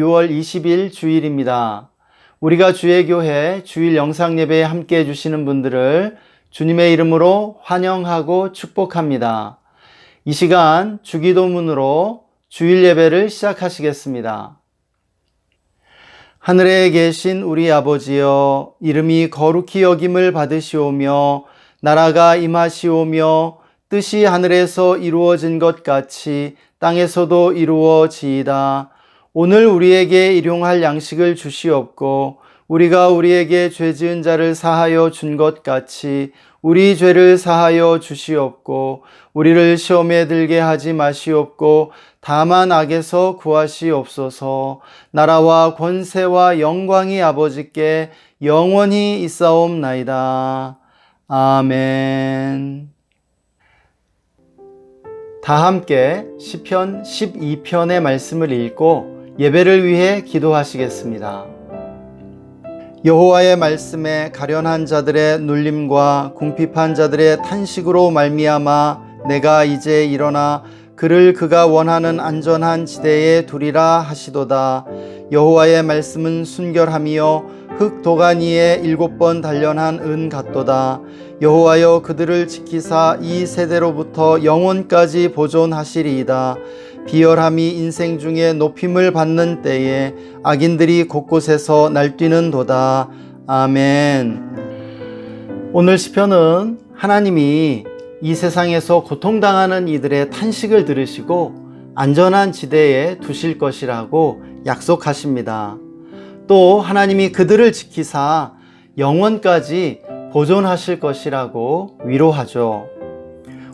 6월 20일 주일입니다. 우리가 주의 교회 주일 영상 예배에 함께 해주시는 분들을 주님의 이름으로 환영하고 축복합니다. 이 시간 주기도문으로 주일 예배를 시작하시겠습니다. 하늘에 계신 우리 아버지여, 이름이 거룩히 여김을 받으시오며 나라가 임하시오며 뜻이 하늘에서 이루어진 것 같이 땅에서도 이루어지이다. 오늘 우리에게 일용할 양식을 주시옵고 우리가 우리에게 죄 지은 자를 사하여 준 것 같이 우리 죄를 사하여 주시옵고 우리를 시험에 들게 하지 마시옵고 다만 악에서 구하시옵소서. 나라와 권세와 영광이 아버지께 영원히 있사옵나이다. 아멘. 다 함께 시편 12편의 말씀을 읽고 예배를 위해 기도하시겠습니다. 여호와의 말씀에 가련한 자들의 눌림과 궁핍한 자들의 탄식으로 말미암아 내가 이제 일어나 그를 그가 원하는 안전한 지대에 두리라 하시도다. 여호와의 말씀은 순결함이요 흙 도간 위에 7번 단련한 은 같도다. 여호와여, 그들을 지키사 이 세대로부터 영원까지 보존하시리이다. 비열함이 인생 중에 높임을 받는 때에 악인들이 곳곳에서 날뛰는도다. 아멘. 오늘 시편은 하나님이 이 세상에서 고통당하는 이들의 탄식을 들으시고 안전한 지대에 두실 것이라고 약속하십니다. 또 하나님이 그들을 지키사 영원까지 보존하실 것이라고 위로하죠.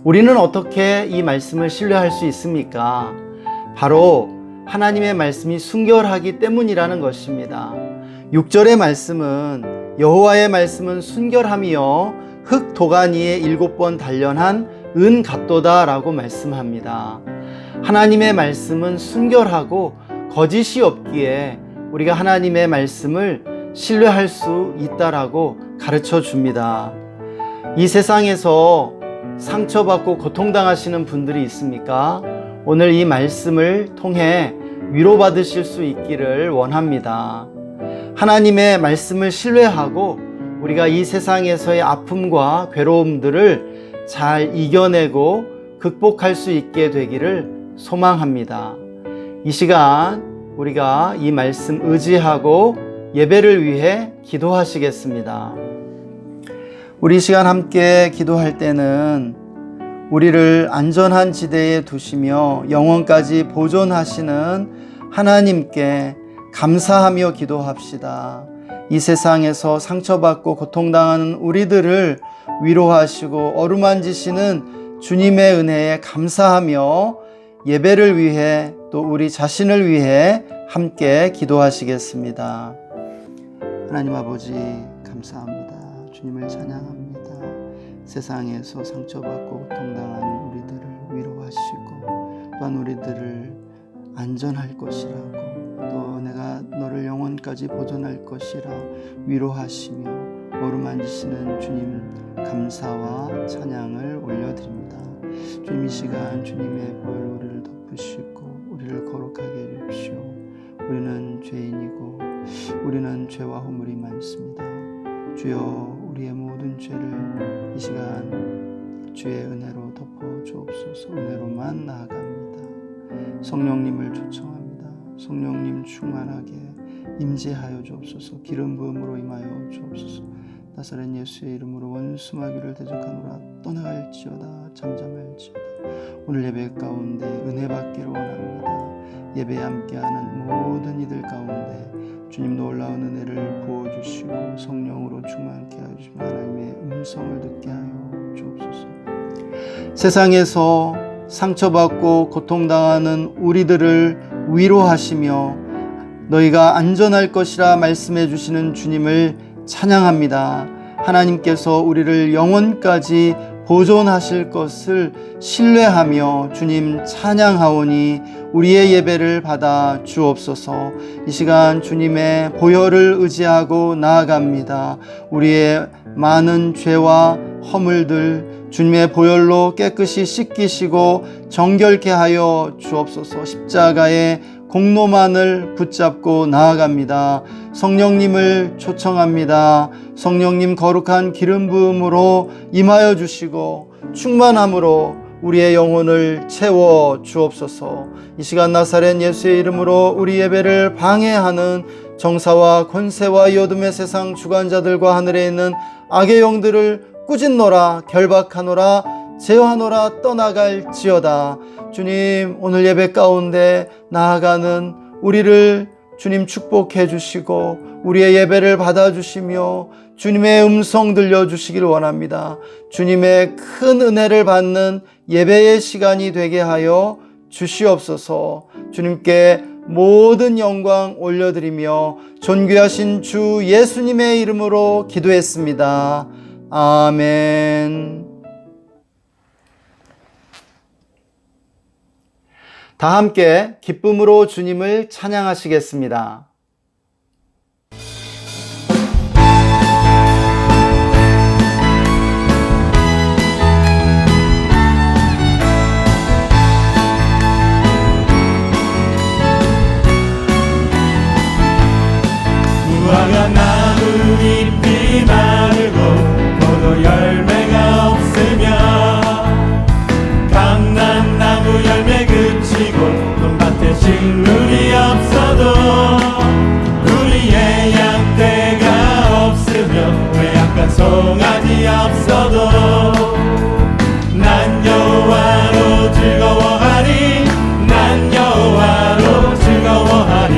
우리는 어떻게 이 말씀을 신뢰할 수 있습니까? 바로 하나님의 말씀이 순결하기 때문이라는 것입니다. 6절의 말씀은 여호와의 말씀은 순결함이요 흙 도간 위에 7번 단련한 은 같도다 라고 말씀합니다. 하나님의 말씀은 순결하고 거짓이 없기에 우리가 하나님의 말씀을 신뢰할 수 있다라고 가르쳐 줍니다. 이 세상에서 상처받고 고통당하시는 분들이 있습니까? 오늘 이 말씀을 통해 위로받으실 수 있기를 원합니다. 하나님의 말씀을 신뢰하고 우리가 이 세상에서의 아픔과 괴로움들을 잘 이겨내고 극복할 수 있게 되기를 소망합니다. 이 시간 우리가 이 말씀 의지하고 예배를 위해 기도하시겠습니다. 우리 시간 함께 기도할 때는 우리를 안전한 지대에 두시며 영원까지 보존하시는 하나님께 감사하며 기도합시다. 이 세상에서 상처받고 고통당하는 우리들을 위로하시고 어루만지시는 주님의 은혜에 감사하며 예배를 위해 또 우리 자신을 위해 함께 기도하시겠습니다. 하나님 아버지 감사합니다. 주님을 찬양합니다. 세상에서 상처받고 고통당하는 우리들을 위로하시고 또한 우리들을 안전할 것이라고 또 내가 너를 영원까지 보존할 것이라 위로하시며 어루만지시는 주님 감사와 찬양을 올려드립니다. 주님, 이 시간 주님의 보혈로 우리를 덮으시고 우리를 거룩하게 해주십시오. 우리는 죄인이고 우리는 죄와 허물이 많습니다. 주여, 우리의 모든 죄를 이 시간 주의 은혜로 덮어 주옵소서. 은혜로만 나아갑니다. 성령님을 초청합니다. 성령님 충만하게 임재하여 주옵소서. 기름 부음으로 임하여 주옵소서. 나사렛 예수의 이름으로 원수마귀를 대적하노라. 떠나갈지어다 잠잠할지어다. 오늘 예배 가운데 은혜 받기를 원합니다. 예배에 함께하는 모든 이들 가운데 주님 놀라운 은혜를 부어주시고 성령으로 충만케 하시고 하나님의 음성을 듣게 하여 주옵소서. 세상에서 상처받고 고통당하는 우리들을 위로하시며 너희가 안전할 것이라 말씀해 주시는 주님을 찬양합니다. 하나님께서 우리를 영원까지 보존하실 것을 신뢰하며 주님 찬양하오니 우리의 예배를 받아 주옵소서. 이 시간 주님의 보혈을 의지하고 나아갑니다. 우리의 많은 죄와 허물들 주님의 보혈로 깨끗이 씻기시고 정결케 하여 주옵소서. 십자가의 공로만을 붙잡고 나아갑니다. 성령님을 초청합니다. 성령님 거룩한 기름 부음으로 임하여 주시고 충만함으로 우리의 영혼을 채워 주옵소서. 이 시간 나사렛 예수의 이름으로 우리 예배를 방해하는 정사와 권세와 이 어둠의 세상 주관자들과 하늘에 있는 악의 영들을 꾸짖노라, 결박하노라, 제어하노라, 떠나갈지어다. 주님, 오늘 예배 가운데 나아가는 우리를 주님 축복해 주시고 우리의 예배를 받아주시며 주님의 음성 들려주시길 원합니다. 주님의 큰 은혜를 받는 예배의 시간이 되게 하여 주시옵소서. 주님께 모든 영광 올려드리며 존귀하신 주 예수님의 이름으로 기도했습니다. 아멘. 다 함께 기쁨으로 주님을 찬양하시겠습니다. 무화과 나무 잎이 마르고 포도 열매가 없으며 감람나무 열매 그치고 논밭에 식물이 없어도 우리의 양떼가 없으며 외양간 송아지 없어도 난 여호와로 즐거워하리 난 여호와로 즐거워하리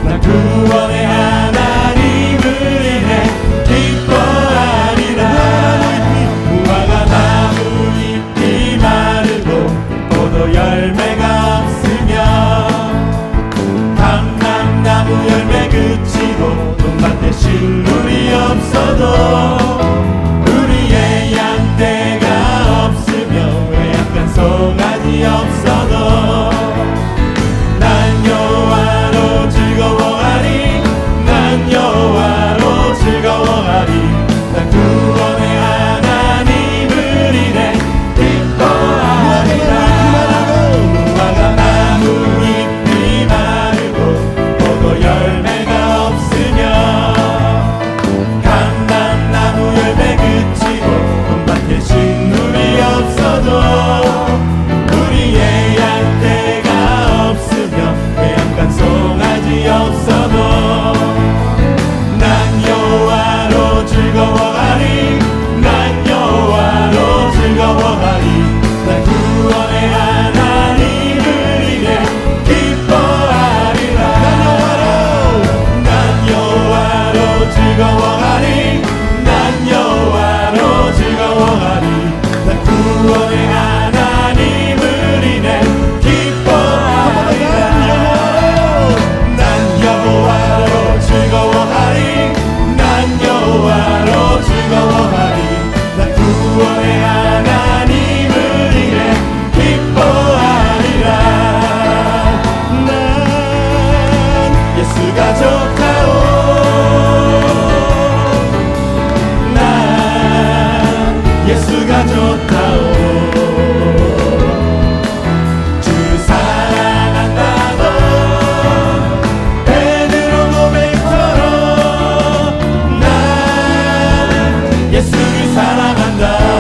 난 구원의 하나님을 인해 기뻐하리라. 무화과 나무 잎이 마르고 포도 열매가 없으며 감람나무 열매 그치고 논밭에 식물이 없어도 우리의 양떼가 없으며 외양간 송아지 없어도 난 여호와로 즐거워하리 난 여호와로 즐거워하리 난 구원의 하나님을 인해 기뻐하리라. 무화과 나무 잎이 마르고 포도 열매가 없으며 감람나무 열매 그치고 논밭에 식물이 없어도 우리의 양떼가 없으며 외양간 송아지 없어도 난 여호와로 즐거워하리 난 여호와로 즐거워하리 난 구원의 하나님을 인해 기뻐하리라. 난 여호와로 즐거워하리 난 여호와로 즐거워하리 난 구원의 하나님을 인해 기뻐하리라. 난 여호와로 즐거워하리 난 여호와로 즐거워하리 난 구원의 하나님을 인해 기뻐하리라. 난 예수가 좋다오 난 예수가 좋다오 주를 사랑한다고 베드로 고백처럼 난 예수를 사랑한다오.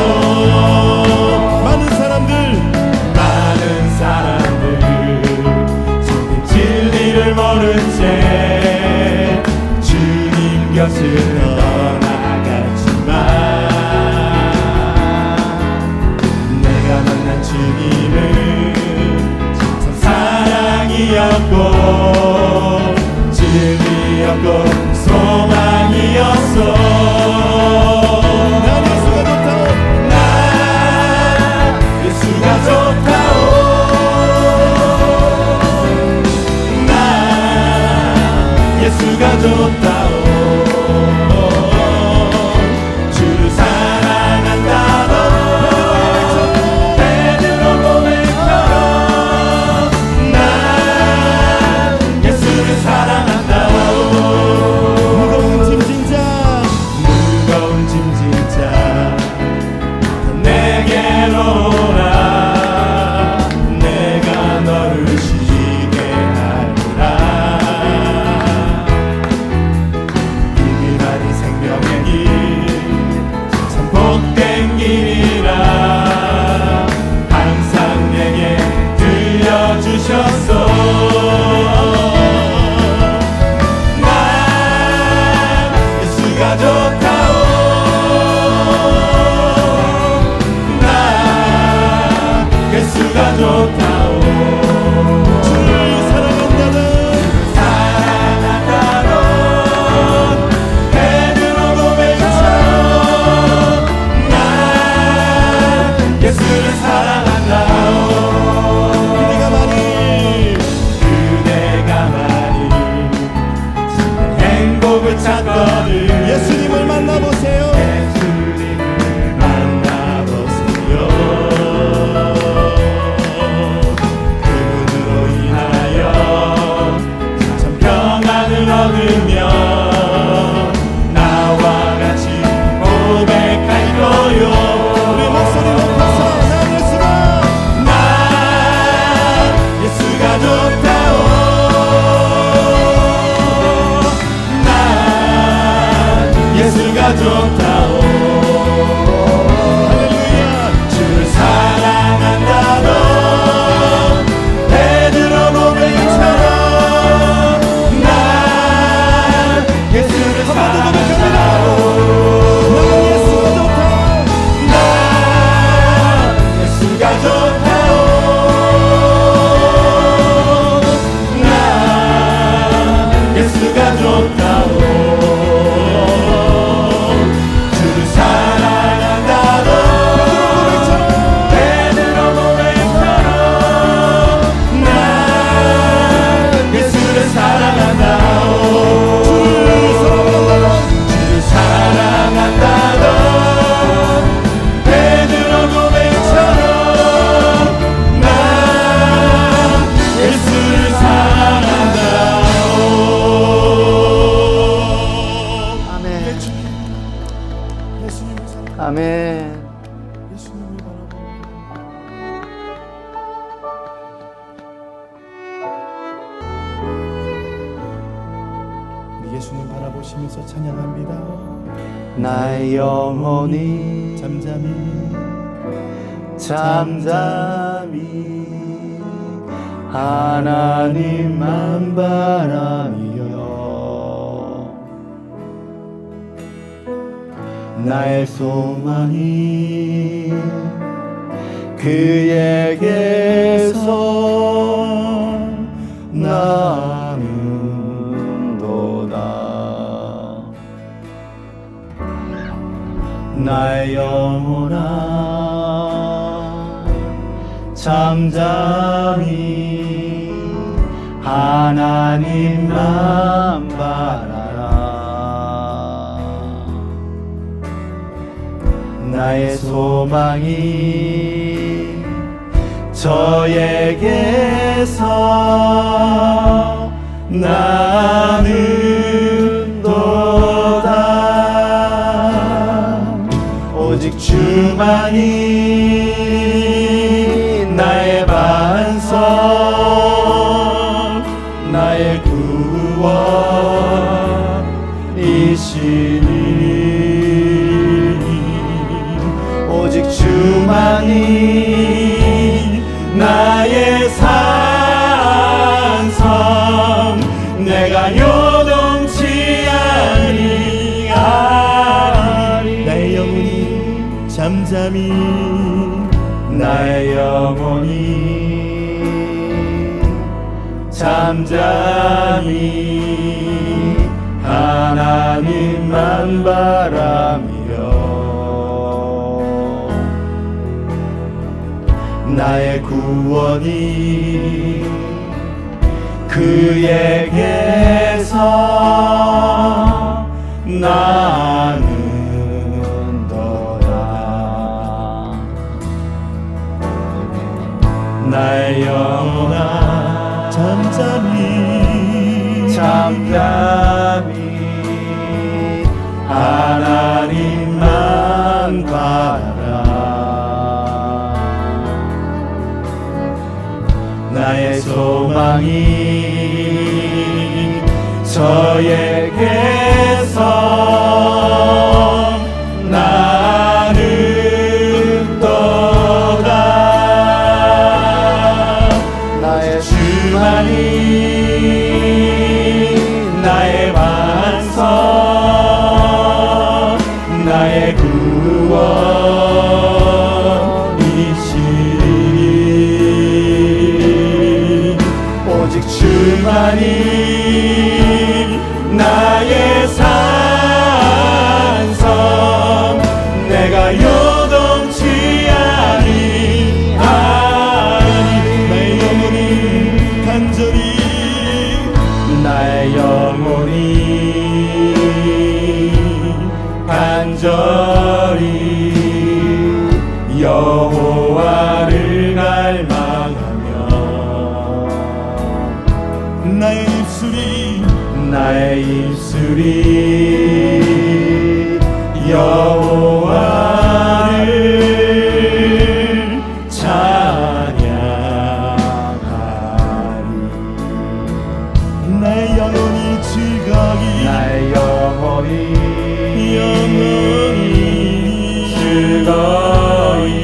많은 사람들 참된 진리를 모른 채 주님 곁을 떠나갔지만 내가 만난 주님은 참 사랑이었고 진리였고 소망이었어. 난 예수가 좋다오 난 예수가 좋다오 난 예수가 좋다오 주를 사랑한다고 베드로 고백처럼 난 예수를 사랑한다고. 무거운 짐진 자 내게로 오라 내가 너를 쉬게 하리라. 있거든. 예수님을 만나보세요. 예수님을 만나보세요. 그분으로 인하여 참 평안을 얻으며 나와 같이 고백할 거요. 우리 목소리 높여서 난 예수가 난 예수가 좋다오. 난 예수가 좋다오. 할렐루야. 주를 사랑한다던 베드로 고백처럼 난 예수를 사랑한다오. 난 예수가 좋다. 난 예수가 좋다오. 난 예수가 좋다오. 주를 사랑한다던 베드로 고백처럼 난 예수를 사랑한다오. 주를 사랑한다던 베드로 고백처럼 난 예수를 사랑한다오. 아멘. 예수님을 사랑. 아멘. 예수님을 바라보고. 우리 예수님 바라보시면서 찬양합니다. 나의 영혼이 잠잠히 잠잠히 하나님만 바라며 나의 소망이 그에게서 나는도다. 나의 영혼아 잠잠히 하나님만 바라라. 나의 소망이 저에게서 나는도다. 오직 주만이 나의 반석 나의 구원이시니 오직 주만이 나의 산성 내가 요동치 아니하리. 나의 영혼이 잠잠히 나의 영혼이 잠잠히 하나님만 바라며 나의 구원이 그에게서 나는도다. 나의 영혼아 잠잠히 잠잠히 하나님만 바라라. 나의 소망이 저에게서 나는도다. 나의 주만이 나의 반석 나의 구원이시니 오직 주만이 나의 산성 내가 요동치 아니하리. 나의 영혼이 간절히 나의 영혼이 간절히 여호와를 갈망하며 나의 입술이 여호와를 찬양하리. 나의 영혼이 즐거이 나의 영혼이 즐거이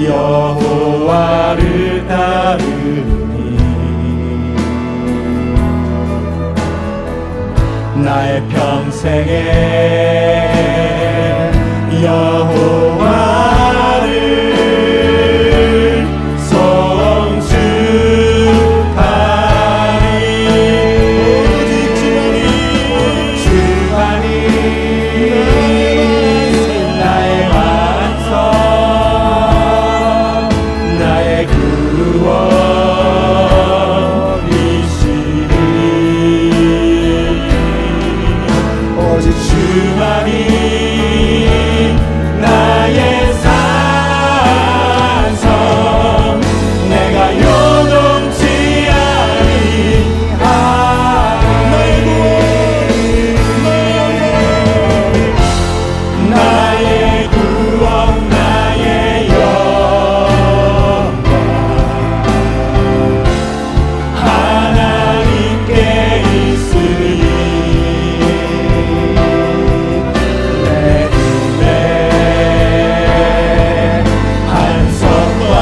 여호와를 따르니 나의 평생에 여호와를 송축하리. 오직 주만이 나의 반석 나의 구원이시니 오직 주만이 나의 산성 내가 요동치 아니하리. 나의 구원 나의 영광 하나님께 있으니 내 눈에 반석과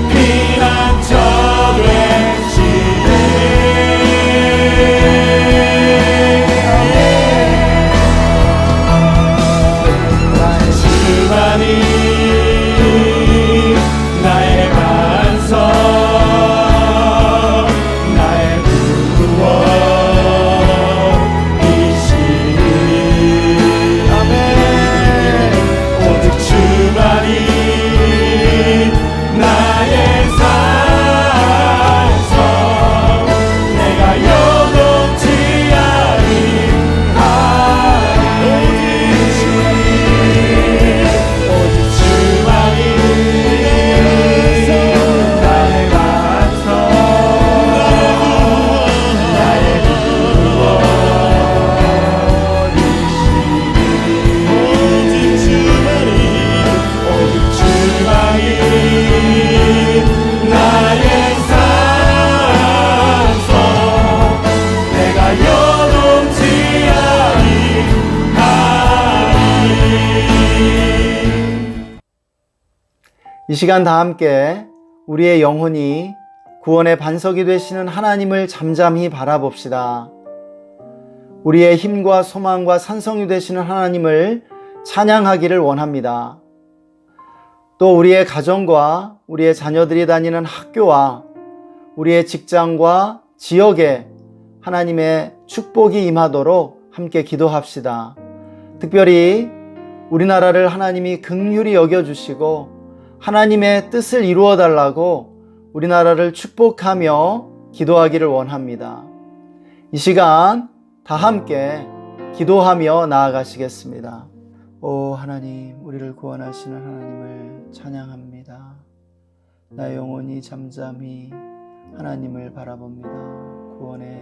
피난처 되시네. 주만이 나의 반석 나의 구원이시니 오직 주만이 나의 산성 내가 요동치 아니하리. 오직 주만이 나의 반석 나의 구원이시니 오직 주만이 나의 산성 내가 요동치 아니하리. 이 시간 다 함께 우리의 영혼이 구원의 반석이 되시는 하나님을 잠잠히 바라봅시다. 우리의 힘과 소망과 산성이 되시는 하나님을 찬양하기를 원합니다. 또 우리의 가정과 우리의 자녀들이 다니는 학교와 우리의 직장과 지역에 하나님의 축복이 임하도록 함께 기도합시다. 특별히 우리나라를 하나님이 긍휼히 여겨주시고 하나님의 뜻을 이루어 달라고 우리나라를 축복하며 기도하기를 원합니다. 이 시간 다 함께 기도하며 나아가시겠습니다. 오 하나님, 우리를 구원하시는 하나님을 찬양합니다. 나의 영혼이 잠잠히 하나님을 바라봅니다. 구원의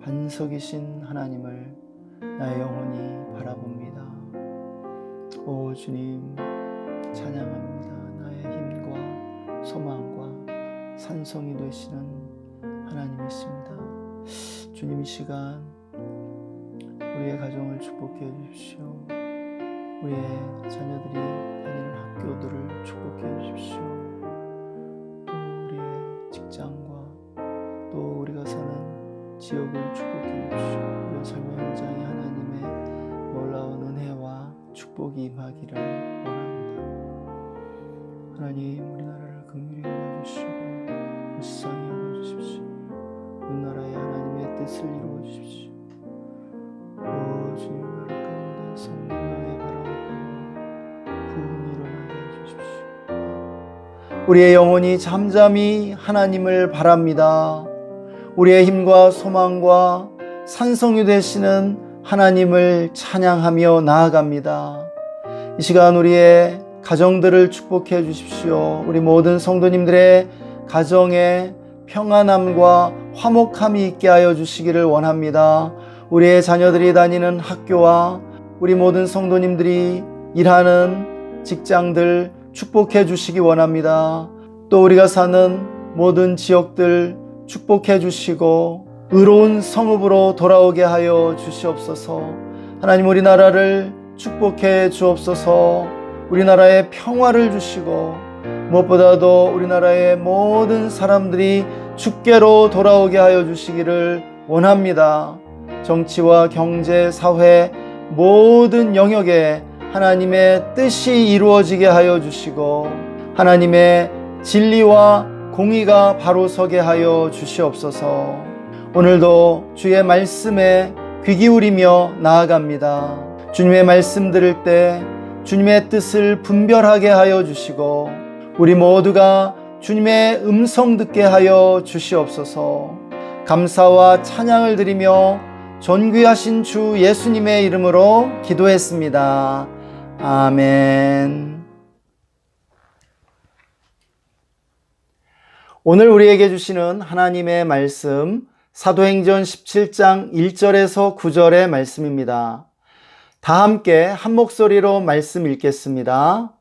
반석이신 하나님을 나의 영혼이 바라봅니다. 오 주님 찬양합니다. 나의 힘과 소망과 산성이 되시는 하나님이십니다. 주님 이 시간 우리의 가정을 축복해 주십시오. 우리의 자녀들이 다니는 학교들을 축복해 주십시오. 또 우리의 직장과 또 우리가 사는 지역을 축복해 주십시오. 우리의 삶의 현장에 하나님의 놀라운 은혜와 축복이 임하기를 원합니다. 하나님 우리나라를 긍휼히 여겨주시고 불쌍히 여겨주십시오. 우리나라에 하나님의 뜻을 이루어 주십시오. 오 주님 나라 가운데 성령의 바람과 구원이 일어나게 해주십시오. 우리의 영혼이 잠잠히 하나님을 바랍니다. 우리의 힘과 소망과 산성유 되시는 하나님을 찬양하며 나아갑니다. 이 시간 우리의 가정들을 축복해 주십시오. 우리 모든 성도님들의 가정에 평안함과 화목함이 있게 하여 주시기를 원합니다. 우리의 자녀들이 다니는 학교와 우리 모든 성도님들이 일하는 직장들 축복해 주시기 원합니다. 또 우리가 사는 모든 지역들 축복해 주시고 의로운 성읍으로 돌아오게 하여 주시옵소서. 하나님, 우리나라를 축복해 주옵소서. 우리나라에 평화를 주시고 무엇보다도 우리나라의 모든 사람들이 주께로 돌아오게 하여 주시기를 원합니다. 정치와 경제, 사회 모든 영역에 하나님의 뜻이 이루어지게 하여 주시고 하나님의 진리와 공의가 바로 서게 하여 주시옵소서. 오늘도 주의 말씀에 귀 기울이며 나아갑니다. 주님의 말씀 들을 때 주님의 뜻을 분별하게 하여 주시고 우리 모두가 주님의 음성 듣게 하여 주시옵소서. 감사와 찬양을 드리며 존귀하신 주 예수님의 이름으로 기도했습니다. 아멘. 오늘 우리에게 주시는 하나님의 말씀, 사도행전 17장 1절에서 9절의 말씀입니다. 다 함께 한 목소리로 말씀 읽겠습니다.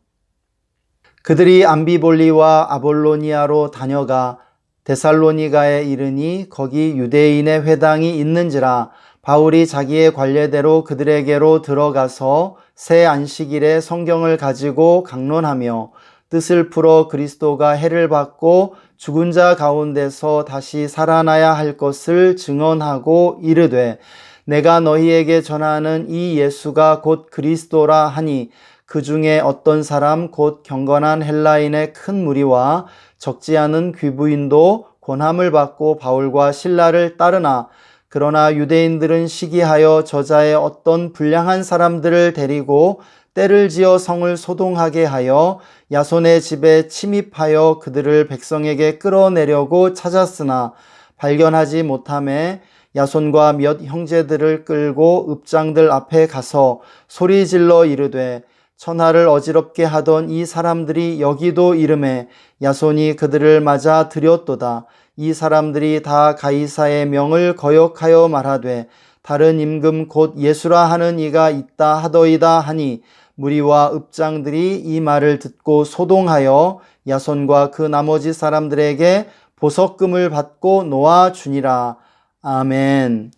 그들이 암비볼리와 아볼로니아로 다녀가 데살로니가에 이르니 거기 유대인의 회당이 있는지라 바울이 자기의 관례대로 그들에게로 들어가서 새 안식일에 성경을 가지고 강론하며 뜻을 풀어 그리스도가 해를 받고 죽은 자 가운데서 다시 살아나야 할 것을 증언하고 이르되 내가 너희에게 전하는 이 예수가 곧 그리스도라 하니 그 중에 어떤 사람 곧 경건한 헬라인의 큰 무리와 적지 않은 귀부인도 권함을 받고 바울과 실라를 따르나 그러나 유대인들은 시기하여 저자의 어떤 불량한 사람들을 데리고 때를 지어 성을 소동하게 하여 야손의 집에 침입하여 그들을 백성에게 끌어내려고 찾았으나 발견하지 못하매 야손과 몇 형제들을 끌고 읍장들 앞에 가서 소리질러 이르되 천하를 어지럽게 하던 이 사람들이 여기도 이름에 야손이 그들을 맞아 들였도다. 이 사람들이 다 가이사의 명을 거역하여 말하되 다른 임금 곧 예수라 하는 이가 있다 하더이다 하니 무리와 읍장들이 이 말을 듣고 소동하여 야손과 그 나머지 사람들에게 보석금을 받고 놓아 주니라. 아멘.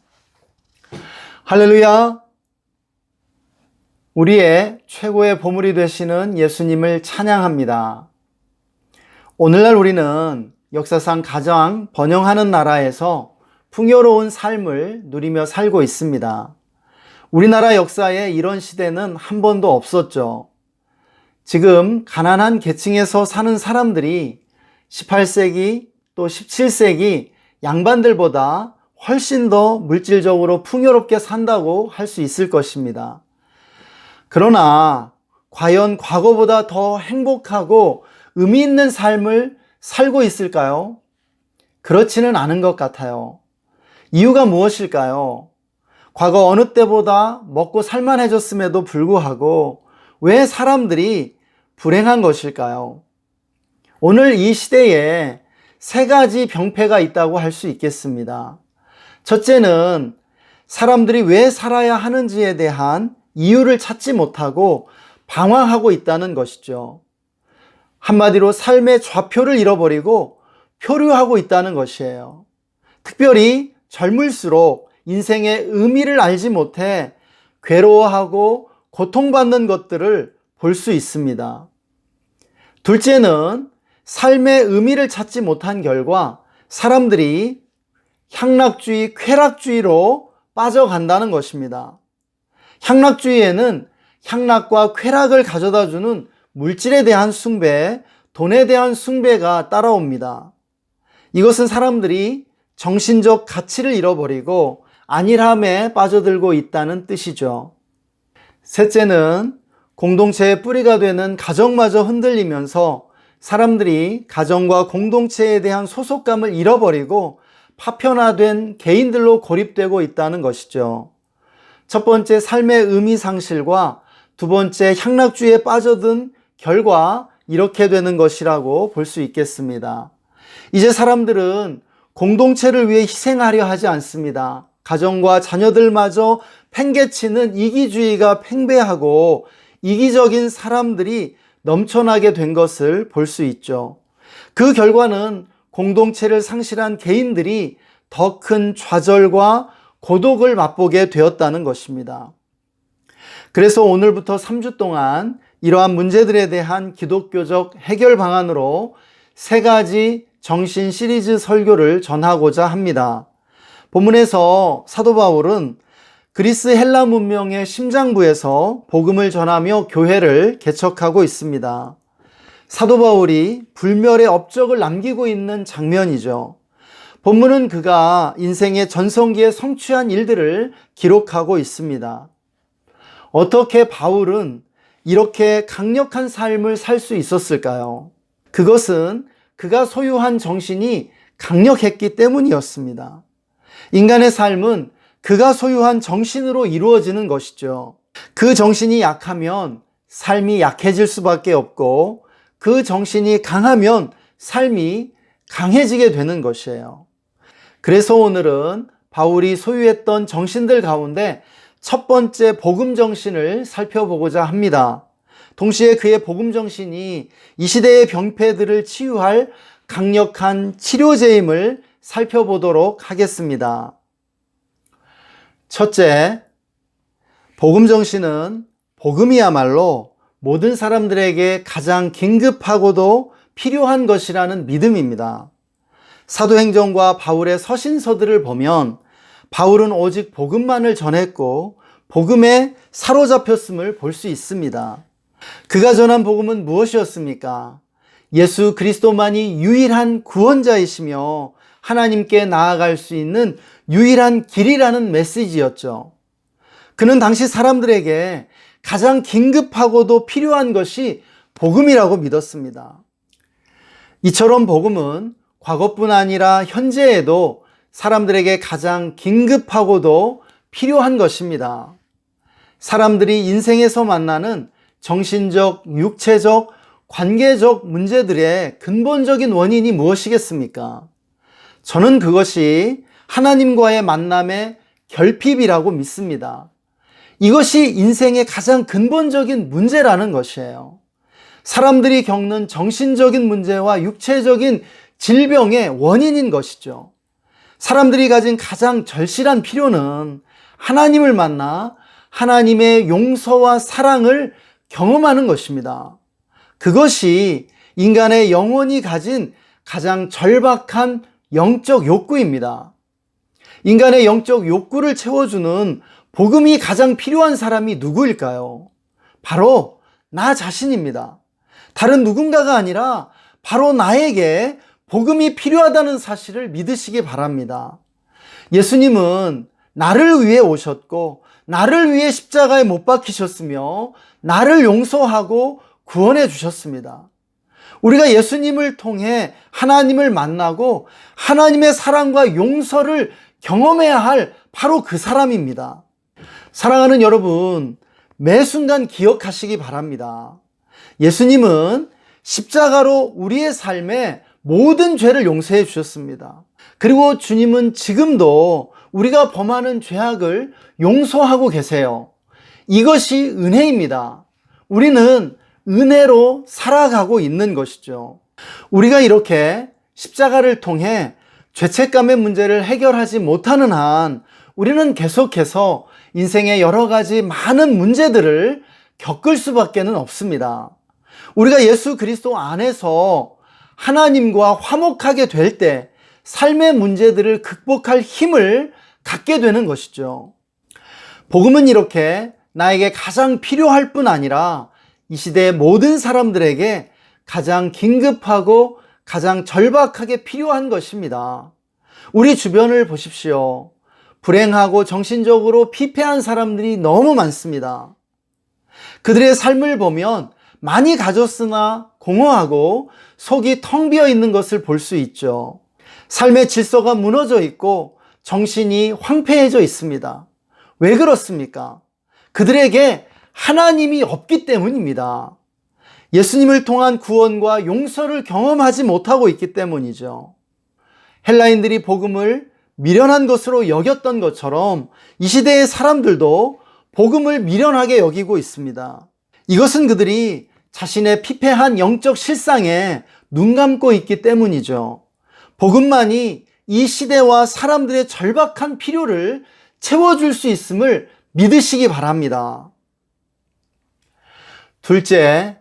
할렐루야. 우리의 최고의 보물이 되시는 예수님을 찬양합니다. 오늘날 우리는 역사상 가장 번영하는 나라에서 풍요로운 삶을 누리며 살고 있습니다. 우리나라 역사에 이런 시대는 한 번도 없었죠. 지금 가난한 계층에서 사는 사람들이 18세기 또 17세기 양반들보다 훨씬 더 물질적으로 풍요롭게 산다고 할 수 있을 것입니다. 그러나 과연 과거보다 더 행복하고 의미 있는 삶을 살고 있을까요? 그렇지는 않은 것 같아요. 이유가 무엇일까요? 과거 어느 때보다 먹고 살만해졌음에도 불구하고 왜 사람들이 불행한 것일까요? 오늘 이 시대에 세 가지 병폐가 있다고 할 수 있겠습니다. 첫째는 사람들이 왜 살아야 하는지에 대한 이유를 찾지 못하고 방황하고 있다는 것이죠. 한마디로 삶의 좌표를 잃어버리고 표류하고 있다는 것이에요. 특별히 젊을수록 인생의 의미를 알지 못해 괴로워하고 고통받는 것들을 볼 수 있습니다. 둘째는 삶의 의미를 찾지 못한 결과 사람들이 향락주의, 쾌락주의로 빠져간다는 것입니다. 향락주의에는 향락과 쾌락을 가져다주는 물질에 대한 숭배, 돈에 대한 숭배가 따라옵니다. 이것은 사람들이 정신적 가치를 잃어버리고 안일함에 빠져들고 있다는 뜻이죠. 셋째는 공동체의 뿌리가 되는 가정마저 흔들리면서 사람들이 가정과 공동체에 대한 소속감을 잃어버리고 파편화된 개인들로 고립되고 있다는 것이죠. 첫 번째, 삶의 의미 상실과 두 번째, 향락주의에 빠져든 결과 이렇게 되는 것이라고 볼 수 있겠습니다. 이제 사람들은 공동체를 위해 희생하려 하지 않습니다. 가정과 자녀들마저 팽개치는 이기주의가 팽배하고 이기적인 사람들이 넘쳐나게 된 것을 볼 수 있죠. 그 결과는 공동체를 상실한 개인들이 더 큰 좌절과 고독을 맛보게 되었다는 것입니다. 그래서 오늘부터 3주 동안 이러한 문제들에 대한 기독교적 해결 방안으로 3가지 정신 시리즈 설교를 전하고자 합니다. 본문에서 사도 바울은 그리스 헬라 문명의 심장부에서 복음을 전하며 교회를 개척하고 있습니다. 사도 바울이 불멸의 업적을 남기고 있는 장면이죠. 본문은 그가 인생의 전성기에 성취한 일들을 기록하고 있습니다. 어떻게 바울은 이렇게 강력한 삶을 살 수 있었을까요? 그것은 그가 소유한 정신이 강력했기 때문이었습니다. 인간의 삶은 그가 소유한 정신으로 이루어지는 것이죠. 그 정신이 약하면 삶이 약해질 수밖에 없고 그 정신이 강하면 삶이 강해지게 되는 것이에요. 그래서 오늘은 바울이 소유했던 정신들 가운데 첫 번째 복음 정신을 살펴보고자 합니다. 동시에 그의 복음 정신이 이 시대의 병폐들을 치유할 강력한 치료제임을 살펴보도록 하겠습니다. 첫째, 복음 정신은 복음이야말로 모든 사람들에게 가장 긴급하고도 필요한 것이라는 믿음입니다. 사도행전과 바울의 서신서들을 보면 바울은 오직 복음만을 전했고 복음에 사로잡혔음을 볼 수 있습니다. 그가 전한 복음은 무엇이었습니까? 예수 그리스도만이 유일한 구원자이시며 하나님께 나아갈 수 있는 유일한 길이라는 메시지였죠. 그는 당시 사람들에게 가장 긴급하고도 필요한 것이 복음이라고 믿었습니다. 이처럼 복음은 과거뿐 아니라 현재에도 사람들에게 가장 긴급하고도 필요한 것입니다. 사람들이 인생에서 만나는 정신적, 육체적, 관계적 문제들의 근본적인 원인이 무엇이겠습니까? 저는 그것이 하나님과의 만남의 결핍이라고 믿습니다. 이것이 인생의 가장 근본적인 문제라는 것이에요. 사람들이 겪는 정신적인 문제와 육체적인 질병의 원인인 것이죠. 사람들이 가진 가장 절실한 필요는 하나님을 만나 하나님의 용서와 사랑을 경험하는 것입니다. 그것이 인간의 영혼이 가진 가장 절박한 영적 욕구입니다. 인간의 영적 욕구를 채워주는 복음이 가장 필요한 사람이 누구일까요? 바로 나 자신입니다. 다른 누군가가 아니라 바로 나에게 복음이 필요하다는 사실을 믿으시기 바랍니다. 예수님은 나를 위해 오셨고 나를 위해 십자가에 못 박히셨으며 나를 용서하고 구원해 주셨습니다. 우리가 예수님을 통해 하나님을 만나고 하나님의 사랑과 용서를 경험해야 할 바로 그 사람입니다. 사랑하는 여러분, 매 순간 기억하시기 바랍니다. 예수님은 십자가로 우리의 삶에 모든 죄를 용서해 주셨습니다. 그리고 주님은 지금도 우리가 범하는 죄악을 용서하고 계세요. 이것이 은혜입니다. 우리는 은혜로 살아가고 있는 것이죠. 우리가 이렇게 십자가를 통해 죄책감의 문제를 해결하지 못하는 한 우리는 계속해서 인생의 여러 가지 많은 문제들을 겪을 수밖에는 없습니다. 우리가 예수 그리스도 안에서 하나님과 화목하게 될 때 삶의 문제들을 극복할 힘을 갖게 되는 것이죠. 복음은 이렇게 나에게 가장 필요할 뿐 아니라 이 시대의 모든 사람들에게 가장 긴급하고 가장 절박하게 필요한 것입니다. 우리 주변을 보십시오. 불행하고 정신적으로 피폐한 사람들이 너무 많습니다. 그들의 삶을 보면 많이 가졌으나 공허하고 속이 텅 비어 있는 것을 볼 수 있죠. 삶의 질서가 무너져 있고 정신이 황폐해져 있습니다. 왜 그렇습니까? 그들에게 하나님이 없기 때문입니다. 예수님을 통한 구원과 용서를 경험하지 못하고 있기 때문이죠. 헬라인들이 복음을 미련한 것으로 여겼던 것처럼 이 시대의 사람들도 복음을 미련하게 여기고 있습니다. 이것은 그들이 자신의 피폐한 영적 실상에 눈 감고 있기 때문이죠. 복음만이 이 시대와 사람들의 절박한 필요를 채워줄 수 있음을 믿으시기 바랍니다. 둘째,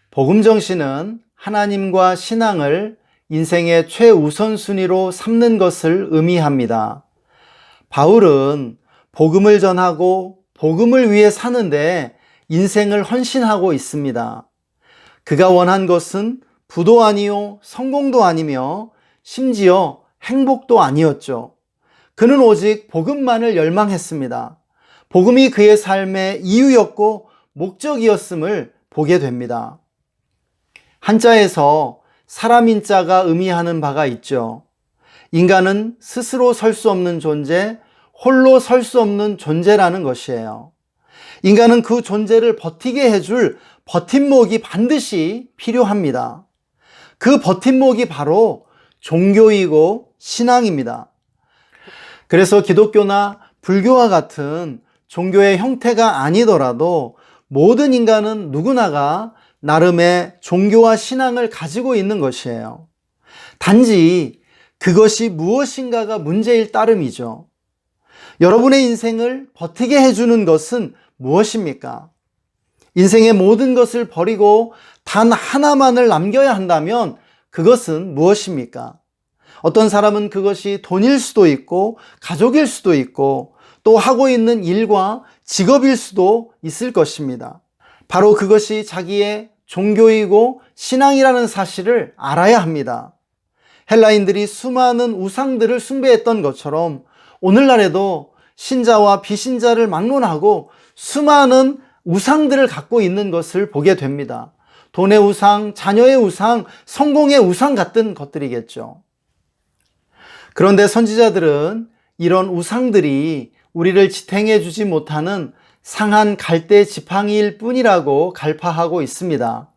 복음 정신은 하나님과 신앙을 인생의 최우선순위로 삼는 것을 의미합니다. 바울은 복음을 전하고 복음을 위해 사는데 인생을 헌신하고 있습니다. 그가 원한 것은 부도 아니요 성공도 아니며 심지어 행복도 아니었죠. 그는 오직 복음만을 열망했습니다. 복음이 그의 삶의 이유였고 목적이었음을 보게 됩니다. 한자에서 사람인자가 의미하는 바가 있죠. 인간은 스스로 설 수 없는 존재, 홀로 설 수 없는 존재라는 것이에요. 인간은 그 존재를 버티게 해줄 버팀목이 반드시 필요합니다. 그 버팀목이 바로 종교이고 신앙입니다. 그래서 기독교나 불교와 같은 종교의 형태가 아니더라도 모든 인간은 누구나가 나름의 종교와 신앙을 가지고 있는 것이에요. 단지 그것이 무엇인가가 문제일 따름이죠. 여러분의 인생을 버티게 해주는 것은 무엇입니까? 인생의 모든 것을 버리고 단 하나만을 남겨야 한다면 그것은 무엇입니까? 어떤 사람은 그것이 돈일 수도 있고 가족일 수도 있고 또 하고 있는 일과 직업일 수도 있을 것입니다. 바로 그것이 자기의 종교이고 신앙이라는 사실을 알아야 합니다. 헬라인들이 수많은 우상들을 숭배했던 것처럼 오늘날에도 신자와 비신자를 막론하고 수많은 우상들을 갖고 있는 것을 보게 됩니다. 돈의 우상, 자녀의 우상, 성공의 우상 같은 것들이겠죠. 그런데 선지자들은 이런 우상들이 우리를 지탱해 주지 못하는 상한 갈대 지팡이일 뿐이라고 갈파하고 있습니다.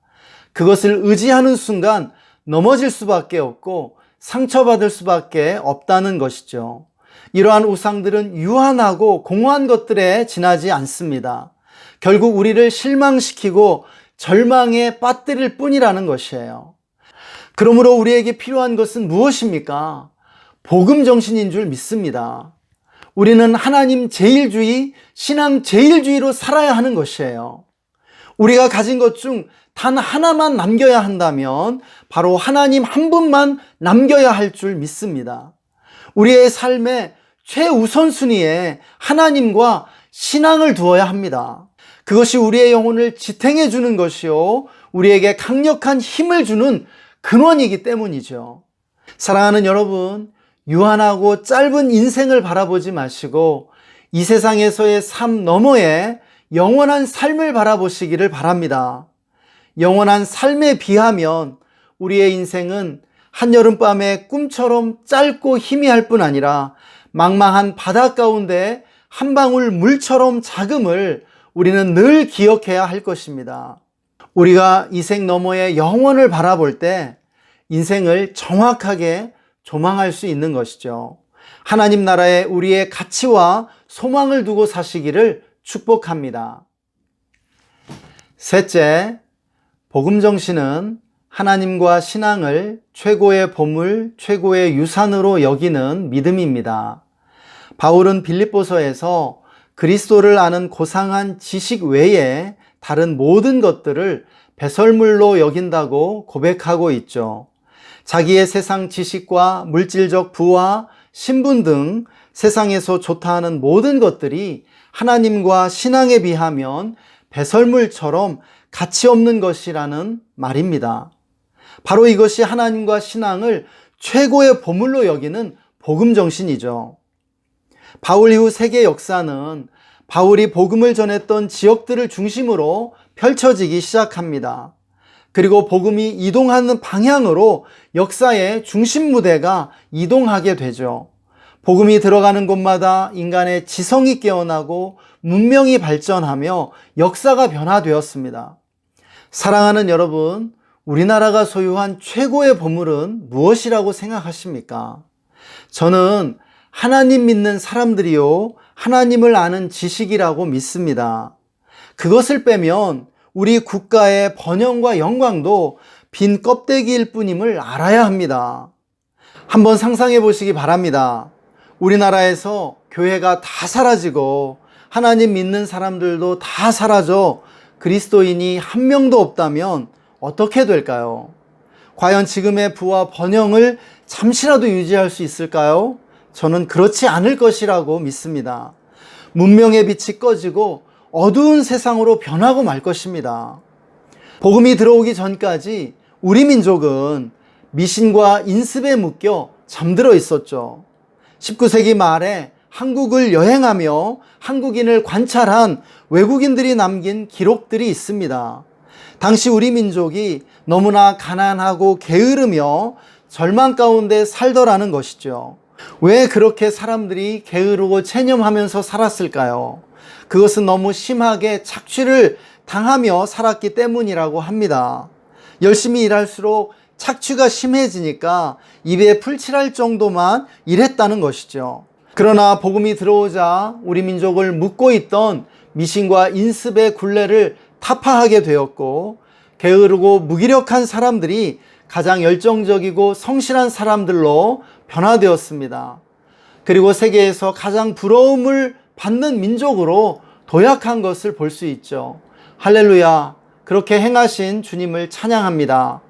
그것을 의지하는 순간 넘어질 수밖에 없고 상처받을 수밖에 없다는 것이죠. 이러한 우상들은 유한하고 공허한 것들에 지나지 않습니다. 결국 우리를 실망시키고 절망에 빠뜨릴 뿐이라는 것이에요. 그러므로 우리에게 필요한 것은 무엇입니까? 복음 정신인 줄 믿습니다. 우리는 하나님 제일주의, 신앙 제일주의로 살아야 하는 것이에요. 우리가 가진 것 중 단 하나만 남겨야 한다면 바로 하나님 한 분만 남겨야 할 줄 믿습니다. 우리의 삶의 최우선순위에 하나님과 신앙을 두어야 합니다. 그것이 우리의 영혼을 지탱해 주는 것이요, 우리에게 강력한 힘을 주는 근원이기 때문이죠. 사랑하는 여러분, 유한하고 짧은 인생을 바라보지 마시고 이 세상에서의 삶 너머에 영원한 삶을 바라보시기를 바랍니다. 영원한 삶에 비하면 우리의 인생은 한여름밤의 꿈처럼 짧고 희미할 뿐 아니라 망망한 바다 가운데 한 방울 물처럼 작음을 우리는 늘 기억해야 할 것입니다. 우리가 이 생 너머의 영원을 바라볼 때 인생을 정확하게 조망할 수 있는 것이죠. 하나님 나라에 우리의 가치와 소망을 두고 사시기를 축복합니다. 셋째, 복음 정신은 하나님과 신앙을 최고의 보물, 최고의 유산으로 여기는 믿음입니다. 바울은 빌립보서에서 그리스도를 아는 고상한 지식 외에 다른 모든 것들을 배설물로 여긴다고 고백하고 있죠. 자기의 세상 지식과 물질적 부와 신분 등 세상에서 좋다 하는 모든 것들이 하나님과 신앙에 비하면 배설물처럼 가치 없는 것이라는 말입니다. 바로 이것이 하나님과 신앙을 최고의 보물로 여기는 복음 정신이죠. 바울 이후 세계 역사는 바울이 복음을 전했던 지역들을 중심으로 펼쳐지기 시작합니다. 그리고 복음이 이동하는 방향으로 역사의 중심 무대가 이동하게 되죠. 복음이 들어가는 곳마다 인간의 지성이 깨어나고 문명이 발전하며 역사가 변화되었습니다. 사랑하는 여러분, 우리나라가 소유한 최고의 보물은 무엇이라고 생각하십니까? 저는 하나님 믿는 사람들이요, 하나님을 아는 지식이라고 믿습니다. 그것을 빼면 우리 국가의 번영과 영광도 빈 껍데기일 뿐임을 알아야 합니다. 한번 상상해 보시기 바랍니다. 우리나라에서 교회가 다 사라지고 하나님 믿는 사람들도 다 사라져 그리스도인이 한 명도 없다면 어떻게 될까요? 과연 지금의 부와 번영을 잠시라도 유지할 수 있을까요? 저는 그렇지 않을 것이라고 믿습니다. 문명의 빛이 꺼지고 어두운 세상으로 변하고 말 것입니다. 복음이 들어오기 전까지 우리 민족은 미신과 인습에 묶여 잠들어 있었죠. 19세기 말에 한국을 여행하며 한국인을 관찰한 외국인들이 남긴 기록들이 있습니다. 당시 우리 민족이 너무나 가난하고 게으르며 절망 가운데 살더라는 것이죠. 왜 그렇게 사람들이 게으르고 체념하면서 살았을까요? 그것은 너무 심하게 착취를 당하며 살았기 때문이라고 합니다. 열심히 일할수록 착취가 심해지니까 입에 풀칠할 정도만 일했다는 것이죠. 그러나 복음이 들어오자 우리 민족을 묶고 있던 미신과 인습의 굴레를 타파하게 되었고, 게으르고 무기력한 사람들이 가장 열정적이고 성실한 사람들로 변화되었습니다. 그리고 세계에서 가장 부러움을 받는 민족으로 도약한 것을 볼 수 있죠. 할렐루야! 그렇게 행하신 주님을 찬양합니다.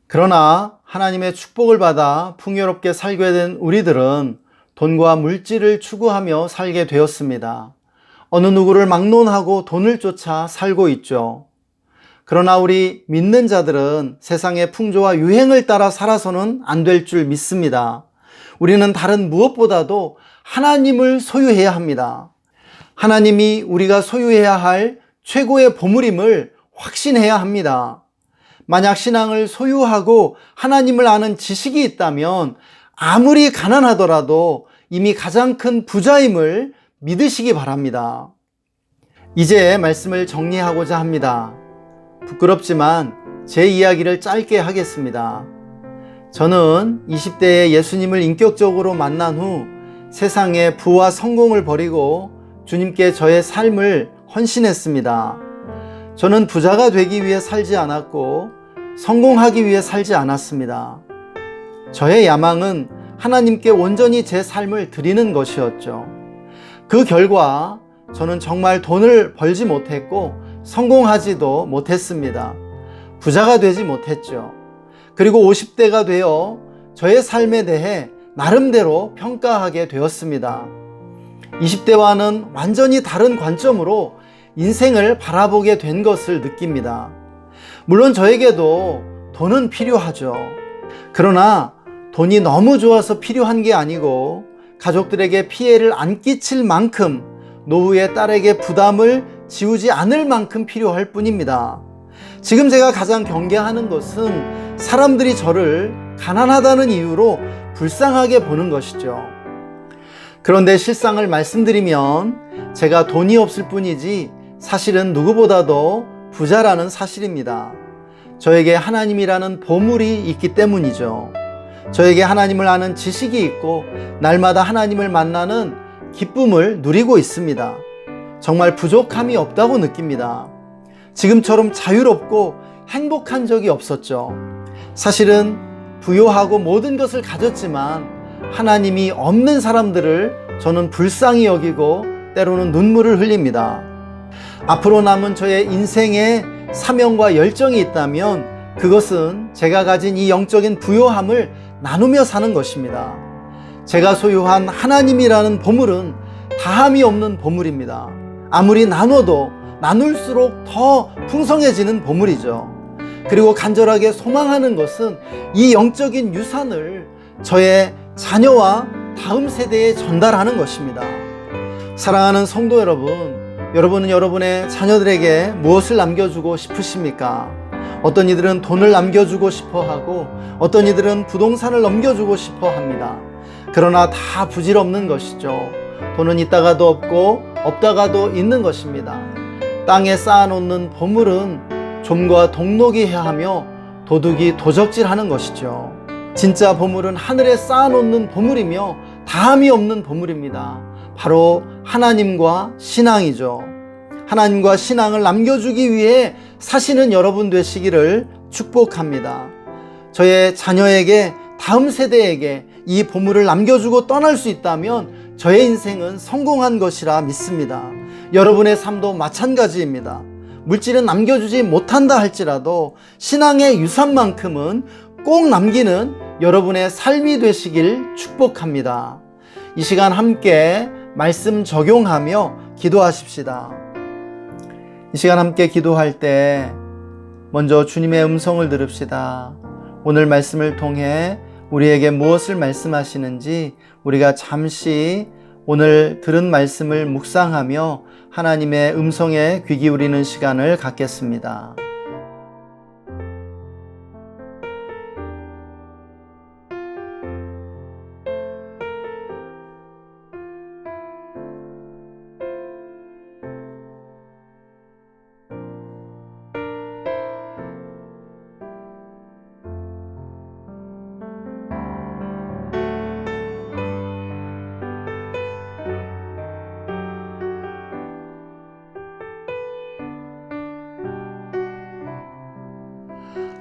그러나 하나님의 축복을 받아 풍요롭게 살게 된 우리들은 돈과 물질을 추구하며 살게 되었습니다. 어느 누구를 막론하고 돈을 쫓아 살고 있죠. 그러나 우리 믿는 자들은 세상의 풍조와 유행을 따라 살아서는 안 될 줄 믿습니다. 우리는 다른 무엇보다도 하나님을 소유해야 합니다. 하나님이 우리가 소유해야 할 최고의 보물임을 확신해야 합니다. 만약 신앙을 소유하고 하나님을 아는 지식이 있다면 아무리 가난하더라도 이미 가장 큰 부자임을 믿으시기 바랍니다. 이제 말씀을 정리하고자 합니다. 부끄럽지만 제 이야기를 짧게 하겠습니다. 저는 20대에 예수님을 인격적으로 만난 후 세상의 부와 성공을 버리고 주님께 저의 삶을 헌신했습니다. 저는 부자가 되기 위해 살지 않았고 성공하기 위해 살지 않았습니다. 저의 야망은 하나님께 온전히 제 삶을 드리는 것이었죠. 그 결과 저는 정말 돈을 벌지 못했고 성공하지도 못했습니다. 부자가 되지 못했죠. 그리고 50대가 되어 저의 삶에 대해 나름대로 평가하게 되었습니다. 20대와는 완전히 다른 관점으로 인생을 바라보게 된 것을 느낍니다. 물론 저에게도 돈은 필요하죠. 그러나 돈이 너무 좋아서 필요한 게 아니고 가족들에게 피해를 안 끼칠 만큼, 노후의 딸에게 부담을 지우지 않을 만큼 필요할 뿐입니다. 지금 제가 가장 경계하는 것은 사람들이 저를 가난하다는 이유로 불쌍하게 보는 것이죠. 그런데 실상을 말씀드리면 제가 돈이 없을 뿐이지 사실은 누구보다도 부자라는 사실입니다. 저에게 하나님이라는 보물이 있기 때문이죠. 저에게 하나님을 아는 지식이 있고 날마다 하나님을 만나는 기쁨을 누리고 있습니다. 정말 부족함이 없다고 느낍니다. 지금처럼 자유롭고 행복한 적이 없었죠. 사실은 부요하고 모든 것을 가졌지만 하나님이 없는 사람들을 저는 불쌍히 여기고 때로는 눈물을 흘립니다. 앞으로 남은 저의 인생에 사명과 열정이 있다면 그것은 제가 가진 이 영적인 부요함을 나누며 사는 것입니다. 제가 소유한 하나님이라는 보물은 다함이 없는 보물입니다. 아무리 나눠도 나눌수록 더 풍성해지는 보물이죠. 그리고 간절하게 소망하는 것은 이 영적인 유산을 저의 자녀와 다음 세대에 전달하는 것입니다. 사랑하는 성도 여러분, 여러분은 여러분의 자녀들에게 무엇을 남겨주고 싶으십니까? 어떤 이들은 돈을 남겨주고 싶어 하고 어떤 이들은 부동산을 넘겨주고 싶어 합니다. 그러나 다 부질없는 것이죠. 돈은 있다가도 없고 없다가도 있는 것입니다. 땅에 쌓아놓는 보물은 좀과 동록이 해하며 도둑이 도적질하는 것이죠. 진짜 보물은 하늘에 쌓아놓는 보물이며 다함이 없는 보물입니다. 바로 하나님과 신앙이죠. 하나님과 신앙을 남겨주기 위해 사시는 여러분 되시기를 축복합니다. 저의 자녀에게, 다음 세대에게 이 보물을 남겨주고 떠날 수 있다면 저의 인생은 성공한 것이라 믿습니다. 여러분의 삶도 마찬가지입니다. 물질은 남겨주지 못한다 할지라도 신앙의 유산만큼은 꼭 남기는 여러분의 삶이 되시길 축복합니다. 이 시간 함께 말씀 적용하며 기도하십시다. 이 시간 함께 기도할 때 먼저 주님의 음성을 들읍시다. 오늘 말씀을 통해 우리에게 무엇을 말씀하시는지 우리가 잠시 오늘 들은 말씀을 묵상하며 하나님의 음성에 귀 기울이는 시간을 갖겠습니다.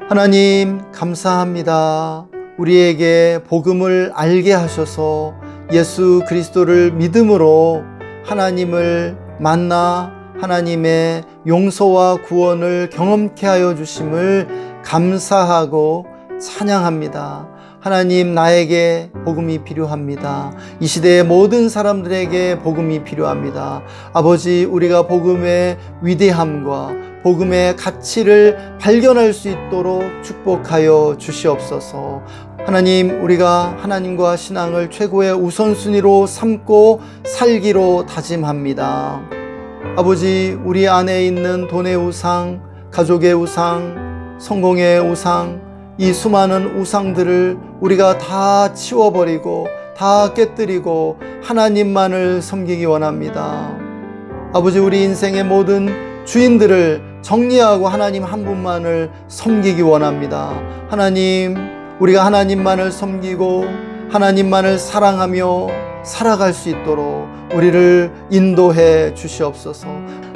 하나님 감사합니다. 우리에게 복음을 알게 하셔서 예수 그리스도를 믿음으로 하나님을 만나 하나님의 용서와 구원을 경험케 하여 주심을 감사하고 찬양합니다. 하나님, 나에게 복음이 필요합니다. 이 시대의 모든 사람들에게 복음이 필요합니다. 아버지, 우리가 복음의 위대함과 복음의 가치를 발견할 수 있도록 축복하여 주시옵소서. 하나님, 우리가 하나님과 신앙을 최고의 우선순위로 삼고 살기로 다짐합니다. 아버지, 우리 안에 있는 돈의 우상, 가족의 우상, 성공의 우상, 이 수많은 우상들을 우리가 다 치워버리고 다 깨뜨리고 하나님만을 섬기기 원합니다. 아버지, 우리 인생의 모든 주인들을 정리하고 하나님 한 분만을 섬기기 원합니다. 하나님, 우리가 하나님만을 섬기고 하나님만을 사랑하며 살아갈 수 있도록 우리를 인도해 주시옵소서.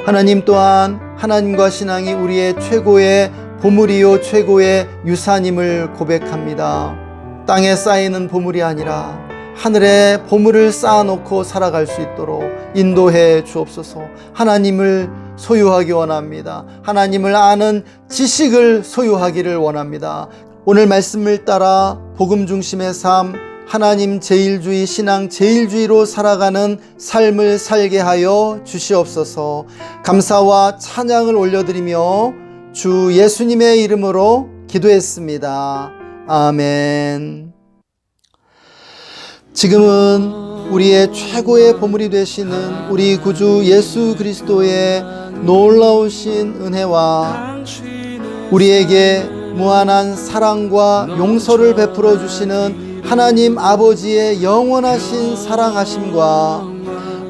하나님 또한 하나님과 신앙이 우리의 최고의 보물이요 최고의 유산임을 고백합니다. 땅에 쌓이는 보물이 아니라 하늘에 보물을 쌓아놓고 살아갈 수 있도록 인도해 주옵소서. 하나님을 소유하기 원합니다. 하나님을 아는 지식을 소유하기를 원합니다. 오늘 말씀을 따라 복음 중심의 삶, 하나님 제일주의, 신앙 제일주의로 살아가는 삶을 살게 하여 주시옵소서. 감사와 찬양을 올려드리며 주 예수님의 이름으로 기도했습니다. 아멘. 지금은 우리의 최고의 보물이 되시는 우리 구주 예수 그리스도의 놀라우신 은혜와 우리에게 무한한 사랑과 용서를 베풀어 주시는 하나님 아버지의 영원하신 사랑하심과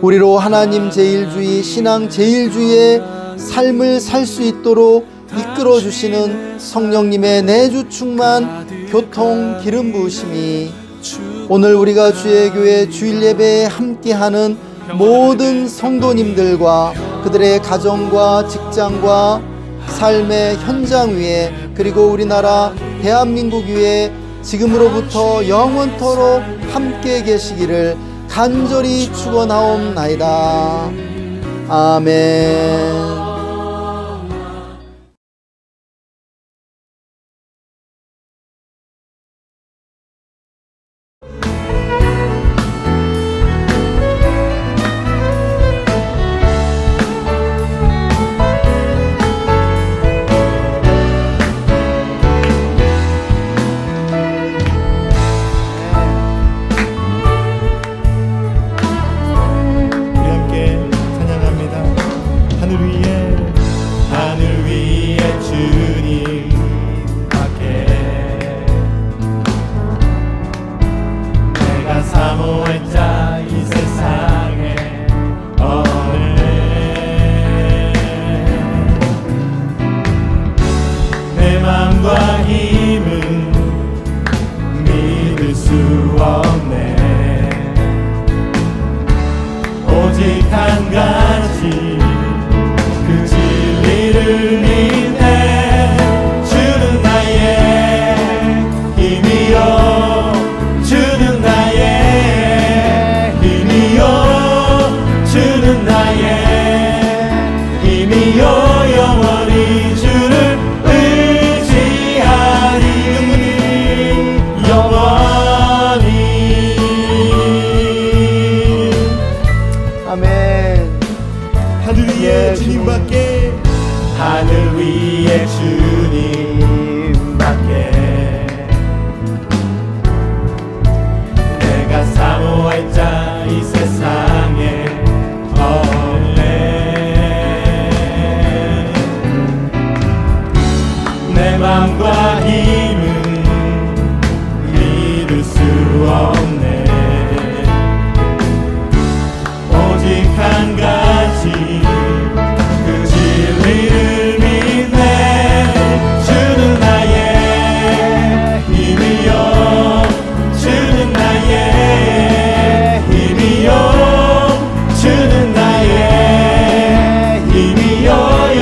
우리로 하나님 제일주의, 신앙 제일주의의 삶을 살 수 있도록 이끌어 주시는 성령님의 내주 충만 교통 기름 부으심이 오늘 우리가 주의 교회 주일 예배에 함께하는 모든 성도님들과 그들의 가정과 직장과 삶의 현장 위에, 그리고 우리나라 대한민국 위에 지금으로부터 영원토록 함께 계시기를 간절히 축원하옵나이다. 아멘. 우리 함께 찬양합니다. 하늘 위에 사모할 자 이 세상에 없네. 내 맘과 힘은 믿을 수 없네. 오직 한 가지 그 진리를 믿네. 주는 나의 힘이요, 주는 나의 힘이요, 주는 나의 힘이요. 영원히 주를 의지하리. 영원히. 아멘. 하늘 위에 예, 주님밖에 하늘 위에 주님밖에 내가 사모할 자 이 세상에 없네. 내 맘과 힘은 믿을 수 없네. 오직 한 가지 그 진리를 믿네. 주는 나의 힘이요, 주는 나의 힘이요, 주는 나의 힘이요.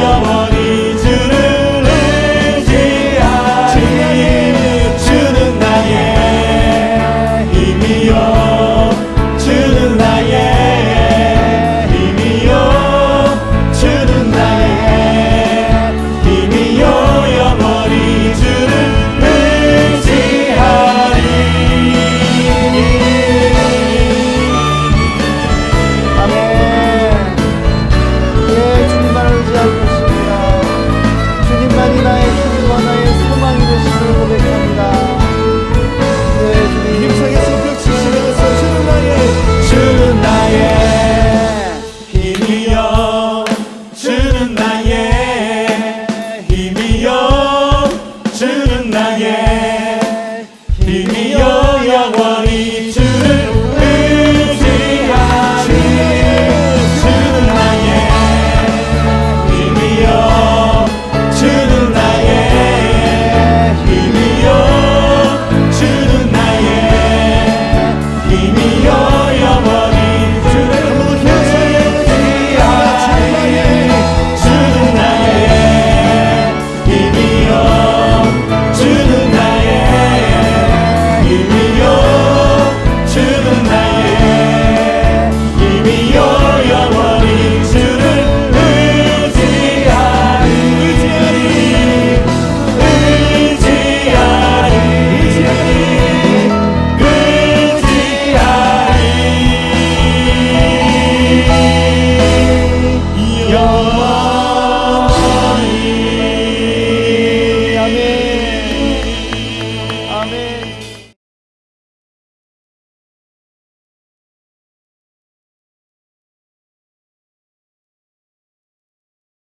영원히 주를 의지하리. 주는 나의 힘이요, 주는 나의 힘이요, 주는 나의 힘이요. 영원히 주를 의지하리. 아멘. 예, 주님만을 의지하고 있습니다. 주님만이 나의 힘과 나의 소망이 되심을 고백합니다. 예, 주님. 힘차게 손뼉 치시면서 주는 나의 주는 나의 힘이요, 주는 나의 힘이요, 주는 나의 힘이요. 영원히 주를 의지하리. 주는 나의 힘이요, 주는 나의 힘이요, 주는 나의 힘이요. 영원히 주를 의지하리. 주는 나의 힘이요, 주는 나의 힘이요, 주는 나의 힘이요. 영원히 주를 의지하리. 의지하리.